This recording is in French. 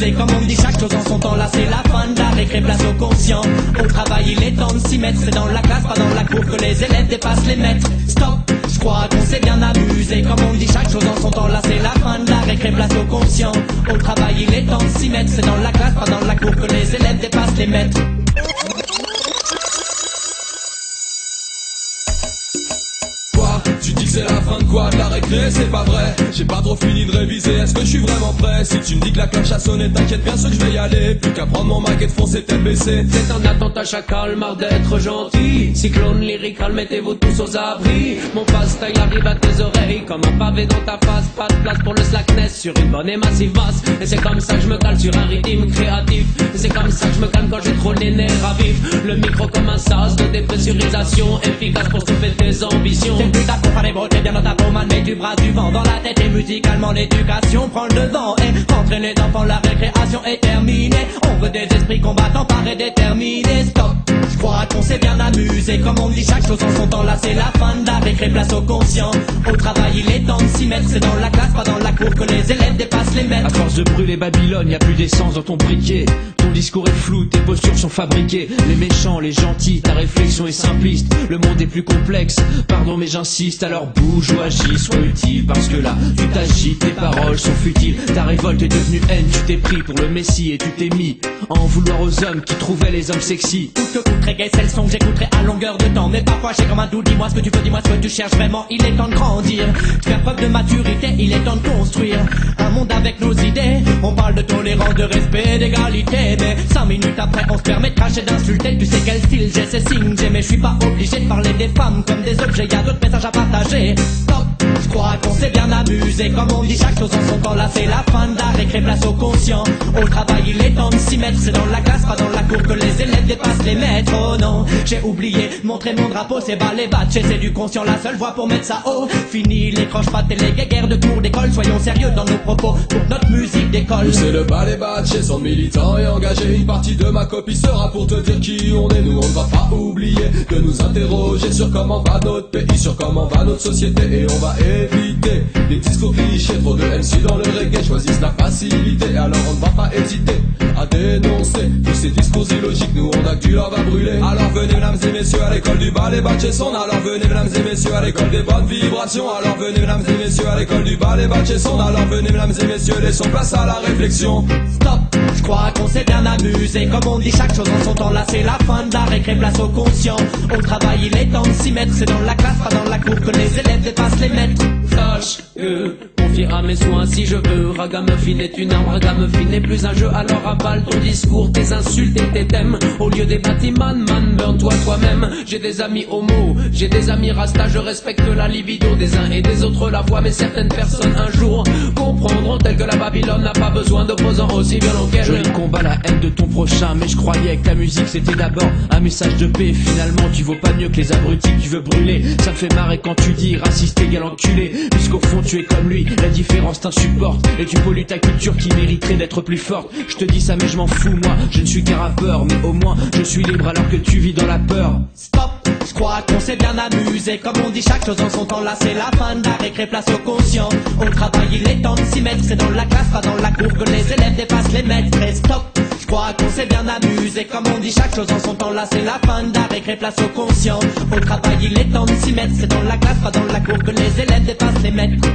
m'amuser. Comme on dit, chaque chose en son temps, là c'est la fin de la récré, place au conscient. Au travail il est temps de s'y mettre, c'est dans la classe, pas dans la cour que les élèves dépassent les maîtres. Stop, je crois qu'on s'est bien amusé. Comme on dit, chaque chose en son temps, là c'est la fin de la récré, place au conscient. Au travail il est temps de s'y mettre, c'est dans la classe, pas dans la cour que les élèves dépassent les maîtres. Tu dis que c'est la fin de quoi, de la récré, c'est pas vrai. J'ai pas trop fini de réviser, est-ce que je suis vraiment prêt? Si tu me dis que la cloche a sonné, t'inquiète bien sûr que je vais y aller. Plus qu'à prendre mon Mac et de foncer tête baissée. C'est en attente à chacal, marre d'être gentil. Cyclone lyrical, mettez-vous tous aux abris. Mon passe-taille arrive à tes oreilles comme un pavé dans ta face. Pas de place pour le slackness sur une bonne et massive basse. Et c'est comme ça que je me cale sur un rythme créatif. Et c'est comme ça que je me calme quand j'ai trop les nerfs à vif. Le micro comme un sas de dépressurisation, efficace pour sauver tes ambitions. C'est plus tard pour faire les beautés, bien dans ta peau, man, mets du bras du vent dans la tête. Et musicalement l'éducation prend le devant. Et rentrer les enfants, la récréation est terminée. On veut des esprits combattants parés déterminés. Stop, je crois qu'on s'est bien amusé. Comme on dit, chaque chose en son temps, là c'est la fin de la récré, place au conscient. Au travail il est temps de s'y mettre, c'est dans la classe, pas dans la cour que les élèves dépassent les maîtres. À force de brûler Babylone, y a plus d'essence dans ton briquet. Ton discours est flou, tes postures sont fabriquées. Les méchants, les gentils, ta réflexion est simpliste. Le monde est plus complexe, pardon mais j'insiste. Alors bouge ou agis, sois utile. Parce que là, tu t'agites, tes paroles sont futiles. Ta révolte est devenue haine, tu t'es pris pour le messie. Et tu t'es mis à en vouloir aux hommes qui trouvaient les hommes sexy. Tout que coûte reggae, c'est le son que j'écouterai à longueur de temps. Mais parfois j'ai comme un doute, dis-moi ce que tu veux, dis-moi ce que tu cherches vraiment. Il est temps de grandir, de faire preuve de maturité, il est temps de construire un monde avec nos idées. On parle de tolérance, de respect, d'égalité. Mais 5 minutes après on se permet de cracher, d'insulter. Tu sais quel style j'ai, c'est signe j'ai. Mais je suis pas obligé de parler des femmes comme des objets, y a d'autres messages à partager. Stop, je crois qu'on s'est bien amusé. Comme on dit, chaque chose en son temps, là c'est la fin de la récré, place au conscient. Au travail il est temps de s'y mettre, c'est dans la classe, pas dans la cour que les élèves dépassent les maîtres. Oh non, j'ai oublié, montrer mon drapeau, c'est bas les batchs, c'est du conscient, la seule voie pour mettre ça haut. Fini les croche-pattes et les guéguerres de cours d'école, soyons sérieux dans nos propos pour notre musique d'école. C'est le bas les batchs, sont militants et engagés. Une partie de ma copie sera pour te dire qui on est. Nous on ne va pas oublier de nous interroger sur comment va notre pays, sur comment va notre société. Et on va éviter les discours clichés, trop de MC dans le reggae choisissent la facilité. Alors on ne va pas hésiter à dénoncer tous ces discours illogiques. Nous on a que du love à brûler. Alors venez mesdames et messieurs à l'école du bas les batchs son. Alors venez mesdames et messieurs à l'école des bonnes vibrations. Alors venez mesdames et messieurs à l'école du bas les batchs son. Alors venez mesdames et messieurs, laissons place à la réflexion. Stop, je crois qu'on s'est bien amusé. Comme on dit, chaque chose en son temps, là c'est la fin de la récré, place au conscient. Au travail il est temps de s'y mettre, c'est dans la classe, pas dans la cour que les élèves dépassent les maîtres. Sache que confier à mes soins si je veux. Ragamuffin est une arme, ragamuffin n'est plus un jeu. Alors avale ton discours, tes insultes et tes thèmes. Au lieu des bâtiments, man, burn-toi toi-même. J'ai des amis homo, j'ai des amis rasta. Je respecte la libido des uns et des autres la voix. Mais certaines personnes un jour comprendront tel que la Babylone n'a pas besoin d'opposants aussi violents qu'elle. Joli combat, la haine de ton prochain. Mais je croyais que ta musique c'était d'abord un message de paix. Finalement tu vaux pas mieux que les abrutis que tu veux brûler. Ça me fait marrer quand tu dis raciste égal enculé. Puisqu'au fond tu es comme lui, la différence t'insupporte. Et tu pollues ta culture qui mériterait d'être plus forte. Je te dis ça mais je m'en fous moi, je ne suis qu'un rappeur. Mais au moins je suis libre alors que tu vis dans la peur. Stop, je crois qu'on s'est bien amusé. Comme on dit, chaque chose en son temps, là c'est la fin de la récré, place au conscient. Au travail il est temps de s'y mettre, c'est dans la classe, pas dans la cour que les élèves dépassent les maîtres. Et stop, je crois qu'on s'est bien amusé. Comme on dit, chaque chose en son temps, là c'est la fin de la récré, place au conscient. Au travail il est temps de s'y mettre, c'est dans la classe, pas dans la cour que les élèves dépassent les maîtres.